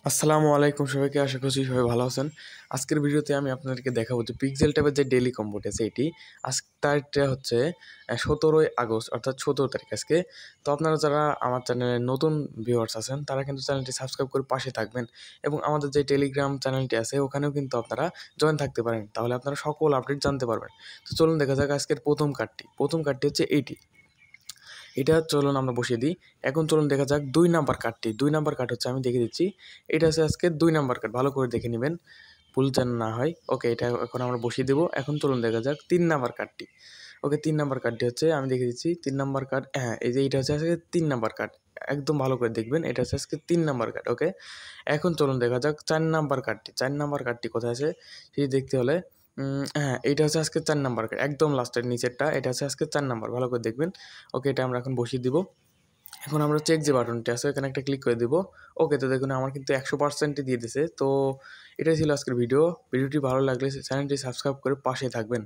আসসালামু আলাইকুম সবাইকে, আশা করছি সবাই ভালো আছেন। আজকের ভিডিওতে আমি আপনাদেরকে দেখাবো যে পিক্সেল ট্যাবের যে ডেইলি কম্বোটা আছে এটি তারিখটা হচ্ছে 17ই আগস্ট অর্থাৎ 17 তারিখ আজকে। তো আপনারা যারা আমার চ্যানেলে নতুন ভিউয়ার্স আছেন তারা কিন্তু চ্যানেলটি সাবস্ক্রাইব করে পাশে থাকবেন এবং আমাদের যে টেলিগ্রাম চ্যানেলটি আছে ওখানেও কিন্তু আপনারা জয়েন থাকতে পারেন, তাহলে আপনারা সকল আপডেট জানতে পারবেন। তো চলুন দেখা যাক আজকের প্রথম কার্ডটি হচ্ছে এইটি। এটা চলুন আমরা বসিয়ে দিই। এখন চলুন দেখা যাক 2 নাম্বার কার্ডটি। 2 নাম্বার কার্ড হচ্ছে আমি দেখিয়ে দিচ্ছি। এটা হচ্ছে আজকের 2 নাম্বার কার্ড। ভালো করে দেখে নিবেন, ভুল যেন না হয়। ওকে, এটা এখন আমরা বসিয়ে দেব। এখন চলুন দেখা যাক 3 নাম্বার কার্ডটি। ওকে, 3 নাম্বার কার্ডটি হচ্ছে আমি দেখিয়ে দিচ্ছি। 3 নাম্বার কার্ড, হ্যাঁ, এই যে এটা হচ্ছে আজকে 3 নাম্বার কার্ড। একদম ভালো করে দেখবেন। এটা হচ্ছে আজকে 3 নাম্বার কার্ড। ওকে, এখন চলুন দেখা যাক 4 নাম্বার কার্ডটি। 4 নাম্বার কার্ডটি কোথায় আছে সেটি দেখতে হলে হ্যাঁ, এইটা হচ্ছে আজকে 4 নাম্বার কার্ড। একদম লাস্টের নিচেরটা। এটা হচ্ছে আজকে 4 নাম্বার। ভালো করে দেখবেন। ওকে, এটা আমরা এখন বসিয়ে দিব। এখন আমরা চেক যে বাটনটি আছে এখানে একটা ক্লিক করে দিব। ওকে, তো দেখুন আমার কিন্তু 100% দিয়ে দিছে। তো এটাই ছিল আজকের ভিডিওটি ভালো লাগলে চ্যানেলটি সাবস্ক্রাইব করে পাশে থাকবেন।